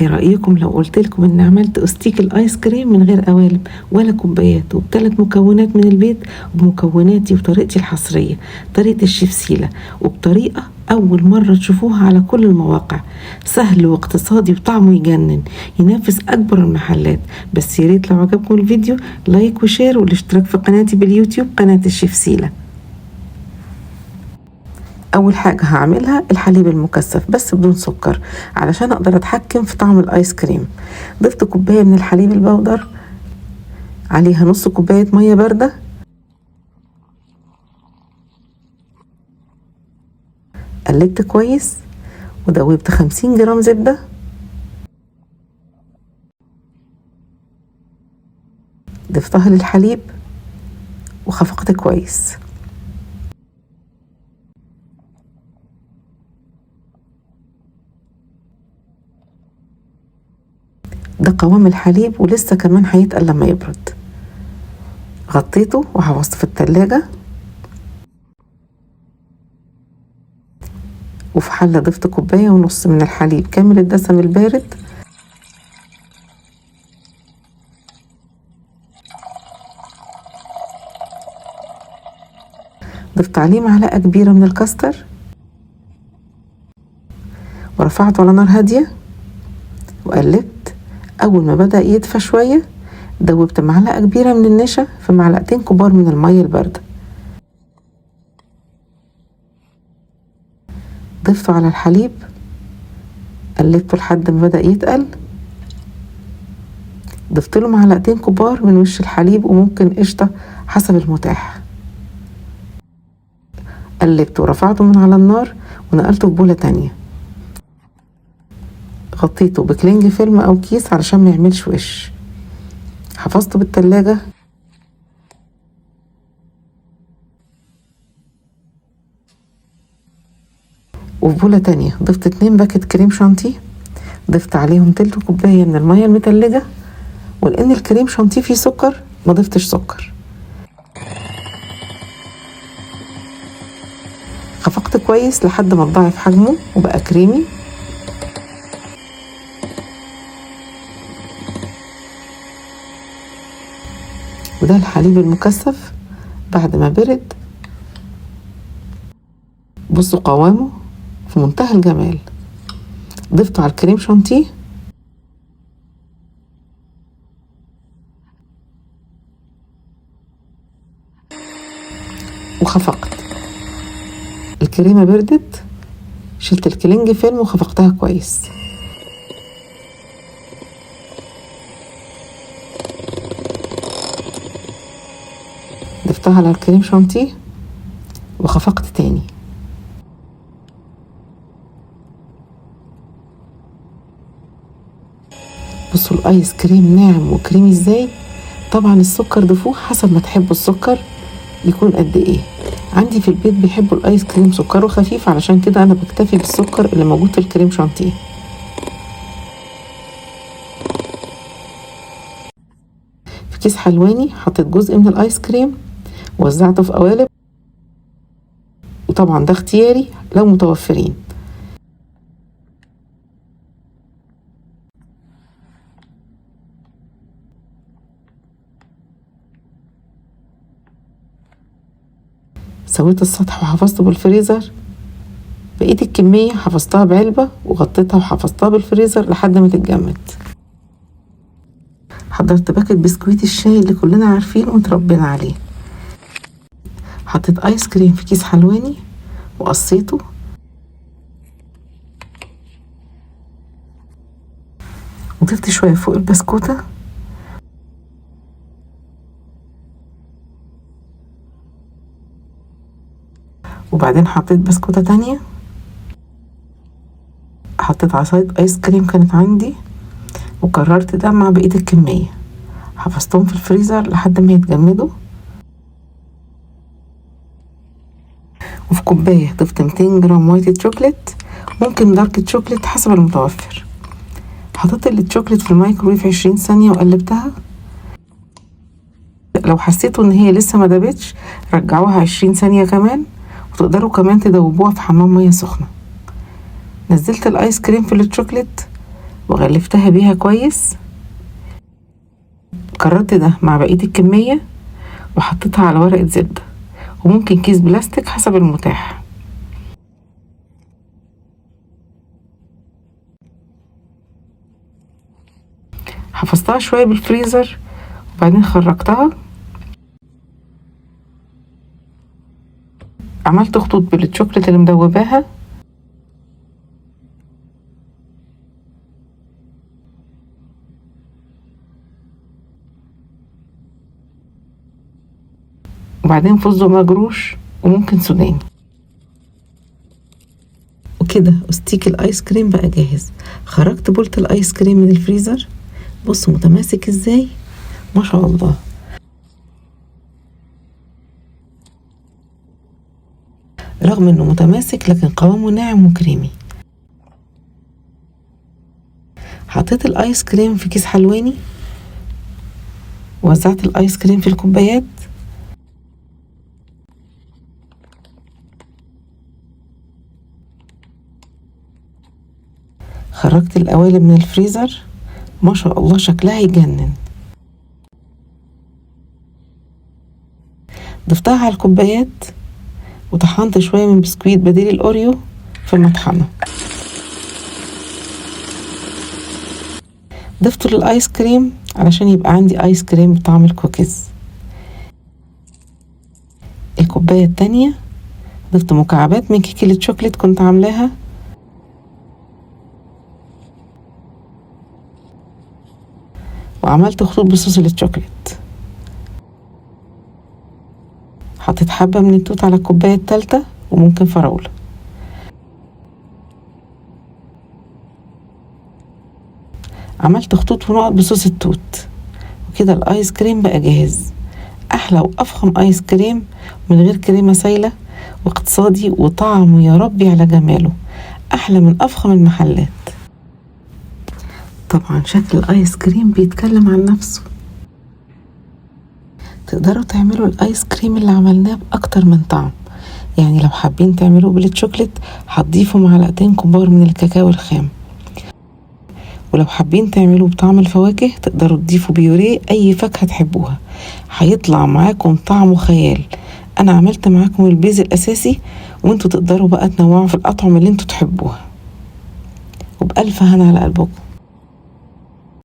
ايه رأيكم لو قلت لكم ان عملت استيك الايس كريم من غير قوالب ولا كوبايات وبثلاث مكونات من البيت وبمكوناتي وطريقتي الحصرية طريقة الشيف سيلا وبطريقة اول مرة تشوفوها على كل المواقع. سهل واقتصادي وطعمه يجنن ينافس اكبر المحلات. بس يا ريت لو عجبكم الفيديو لايك وشير والاشتراك في قناتي باليوتيوب قناة الشيف سيلا. اول حاجة هعملها الحليب المكثف بس بدون سكر علشان اقدر اتحكم في طعم الايس كريم. ضفت كوباية من الحليب البودر عليها نص كوباية مية باردة، قلبت كويس ودوبت 50 جرام زبدة، ضفتها للحليب وخفقت كويس. ده قوام الحليب ولسه كمان هيتقل لما يبرد. غطيته وحفظته في التلاجة. وفي حلة ضفت كوباية ونص من الحليب كامل الدسم البارد، ضفت عليه معلقة كبيرة من الكاستر ورفعته على نار هادية وقلبت. أول ما بدأ يدفى شوية دوبت معلقة كبيرة من النشا في معلقتين كبار من المية الباردة، ضفته على الحليب قلبته لحد ما بدأ يتقل. ضفت له معلقتين كبار من وش الحليب وممكن قشطة حسب المتاح. قلبته ورفعته من على النار ونقلته في بولة تانية. غطيته بكلينج فيلم او كيس علشان ما يعملش وش. حفظته بالتلاجة. وفي بولة تانية ضفت 2 باكت كريم شانتيه، ضفت عليهم تلت كوباية من المية المتلجة، ولان الكريم شانتيه فيه سكر ما ضفتش سكر. خفقت كويس لحد ما تضاعف حجمه وبقى كريمي. وده الحليب المكثف بعد ما برد. بصوا قوامه في منتهى الجمال. ضفته على الكريم شانتيه وخفقت. الكريمة بردت، شلت الكلينج فيلم وخفقتها كويس. ضفتها على الكريم شانتيه وخفقت تاني. بصوا الايس كريم ناعم وكريمي ازاي. طبعا السكر ضيفوه حسب ما تحبوا السكر يكون قد ايه. عندي في البيت بيحبوا الايس كريم سكره خفيف، علشان كده انا بكتفي بالسكر اللي موجود في الكريم شانتيه. في كيس حلواني حطيت جزء من الايس كريم ووزعته في قوالب، وطبعا ده اختياري لو متوفرين. سويت السطح وحفظته بالفريزر. بقيت الكمية حفظتها بعلبة وغطيتها وحفظتها بالفريزر لحد ما تتجمد. حضرت باكت بسكويت الشاي اللي كلنا عارفينه وتربينا عليه. حطيت ايس كريم في كيس حلواني وقصيته. وضفت شوية فوق البسكوتة. وبعدين حطيت بسكوتة تانية. حطيت عصاية ايس كريم كانت عندي وكررت ده مع بقية الكمية. حفظتهم في الفريزر لحد ما يتجمدوا. وفي كوباية ضفت 200 جرام وايت شوكليت، ممكن دارك شوكليت حسب المتوفر. حطيت الشوكليت في الميكرويف 20 ثانية وقلبتها. لو حسيتوا ان هي لسه ما دابتش رجعوها 20 ثانية كمان، وتقدروا كمان تدوبوها في حمام مية سخنة. نزلت الايس كريم في الشوكليت وغلفتها بيها كويس. كررت ده مع بقية الكمية وحطيتها على ورقة زبدة، وممكن كيس بلاستيك حسب المتاح. حفظتها شوية بالفريزر وبعدين خرجتها. عملت خطوط بالشوكولاتة اللي مدوباها، وبعدين فستق مجروش وممكن سوداني. وكده استيك الايس كريم بقى جاهز. خرجت بولة الايس كريم من الفريزر، بص متماسك ازاي، ما شاء الله. رغم انه متماسك لكن قوامه ناعم وكريمي. حطيت الايس كريم في كيس حلواني، وزعت الايس كريم في الكوبايات. خرجت القوالب من الفريزر، ما شاء الله شكلها يجنن. ضفتها على الكوبايات وطحنت شوية من بسكويت بديل الأوريو في المطحنة. ضفته للآيس كريم علشان يبقى عندي آيس كريم بطعم الكوكيز. الكوباية التانية ضفت مكعبات من كيكة الشوكليت كنت عاملاها، وعملت خطوط بصوص الشوكليت. حطيت حبة من التوت على الكوباية التالتة وممكن فراولة. عملت خطوط ونقط بصوص التوت. وكده الايس كريم بقى جاهز. احلى وافخم ايس كريم من غير كريمة سايلة، واقتصادي وطعمه يا ربي على جماله، احلى من افخم المحلات. طبعا شكل الايس كريم بيتكلم عن نفسه. تقدروا تعملوا الايس كريم اللي عملناه باكتر من طعم. يعني لو حابين تعملوه بالشوكليت هتضيفوا معلقتين كبار من الكاكاو الخام، ولو حابين تعملوه بطعم الفواكه تقدروا تضيفوا بيوريه اي فاكهة تحبوها، هيطلع معاكم طعمه خيال. انا عملت معاكم البيز الاساسي، وانتوا تقدروا بقى تنوعوا في الاطعمة اللي انتوا تحبوها. وبألف هنا على قلبكم.